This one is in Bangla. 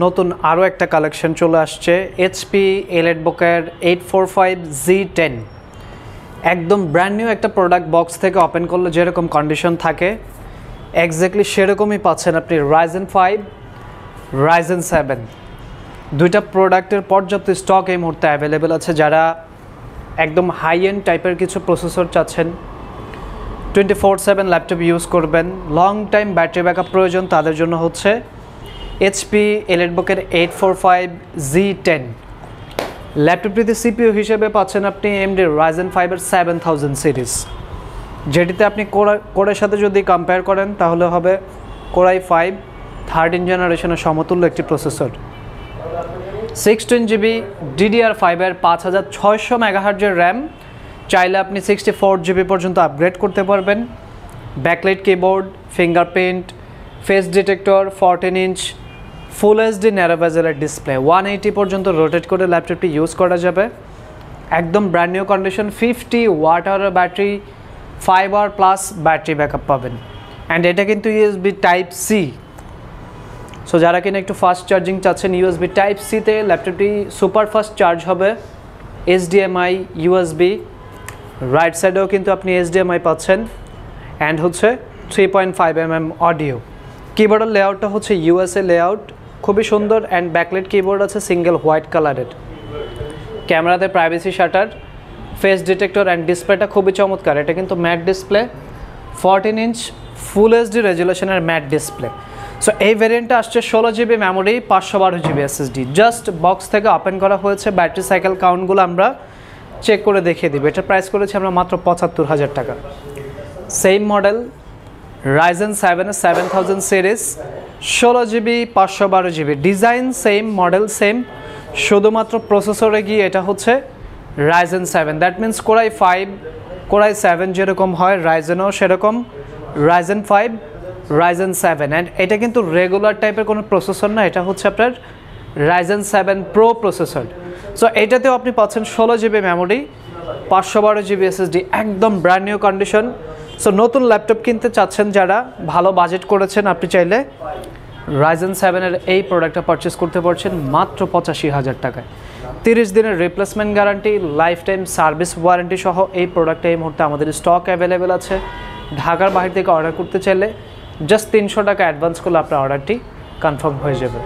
নতুন আরও একটা কালেকশন চলে আসছে এইচপি এলিটবুকের 845G10 একদম ব্র্যান্ড নিউ একটা প্রোডাক্ট বক্স থেকে ওপেন করলে যেরকম কন্ডিশন থাকে এক্স্যাক্টলি সেরকমই পাচ্ছেন আপনি Ryzen 5 Ryzen 7 দুইটা প্রোডাক্টের পর্যাপ্ত স্টক এই মুহূর্তে অ্যাভেলেবেল আছে। যারা একদম হাই এন্ড টাইপের কিছু প্রসেসর চাচ্ছেন 24/7 ল্যাপটপ ইউজ করবেন, লং টাইম ব্যাটারি ব্যাকআপ প্রয়োজন, তাদের জন্য হচ্ছে এইচপি এলিটবুকের 845G10 ল্যাপটপটিতে সিপিইউ হিসেবে পাচ্ছেন আপনি AMD Ryzen 5 এর 7000 সিরিজ, যেটিতে আপনি কোরের সাথে যদি কম্পেয়ার করেন তাহলে হবে Core i5 13 জেনারেশনের সমতুল্য একটি প্রসেসর। 16GB DDR5 এর 5600 মেগাহার্জের র্যাম, চাইলে আপনি 64GB পর্যন্ত আপগ্রেড করতে পারবেন। Backlight keyboard, fingerprint, face detector, 14 inch full HD narrow বেজেলের ডিসপ্লে, 180 পর্যন্ত রোটেট করে ল্যাপটপটি ইউজ করা যাবে। একদম brand new condition, 50 watt hour battery, 5 hour plus battery backup পাবেন। অ্যান্ড এটা কিন্তু USB টাইপ সি, সো যারা কিনা একটু ফাস্ট চার্জিং চাচ্ছেন USB টাইপ সিতে ল্যাপটপটি সুপার ফাস্ট চার্জ হবে। HDMI USB, রাইট সাইডেও কিন্তু আপনি HDMI পাচ্ছেন, অ্যান্ড হচ্ছে 3.5mm অডিও। কিবোর্ডের লেআউটটা হচ্ছে USA লেআউট, খুবই সুন্দর, অ্যান্ড ব্যাকলাইট কিবোর্ড আছে সিঙ্গেল হোয়াইট কালারের। ক্যামেরাতে privacy shutter, face detector and ডিসপ্লেটা খুবই চমৎকার। এটা কিন্তু matte display, 14 inch full HD রেজুলেশনের ম্যাট ডিসপ্লে। সো এই ভ্যারিয়েন্টটা আসছে 16GB memory, 512GB SSD। Just box থেকে ওপেন করা হয়েছে। ব্যাটারি সাইকেল কাউন্টগুলো আমরা চেক করে দেখিয়ে দিব। এটার প্রাইস করেছি আমরা মাত্র 75,000 টাকা। সেম মডেল Ryzen 7 এর 7000 series, 16GB 512GB, design same, model same, শুধুমাত্র প্রসেসরে গিয়ে এটা হচ্ছে Ryzen 7। That means Core i5 Core i7 যেরকম হয় Ryzenও সেরকম, Ryzen 5 Ryzen 7। অ্যান্ড এটা কিন্তু রেগুলার টাইপের কোনো প্রসেসর না, এটা হচ্ছে আপনার Ryzen 7 Pro প্রসেসর। সো এটাতেও আপনি পাচ্ছেন 16GB মেমোরি, 512GB SSD, একদম ব্র্যান্ড নিউ কন্ডিশন। সো নতুন ল্যাপটপ কিনতে চাচ্ছেন যারা, ভালো বাজেট করেছেন, আপনি চাইলে Ryzen 7 এর এই প্রোডাক্টটা পারচেস করতে পারছেন মাত্র 85,000 টাকায়। 30 দিনের replacement guarantee, life time service warranty সহ এই প্রোডাক্টটা এই মুহূর্তে আমাদের স্টক অ্যাভেলেবেল আছে। ঢাকার বাইরে থেকে অর্ডার করতে চাইলে জাস্ট 300 টাকা অ্যাডভান্স করলে আপনার অর্ডারটি কনফার্ম হয়ে যাবে।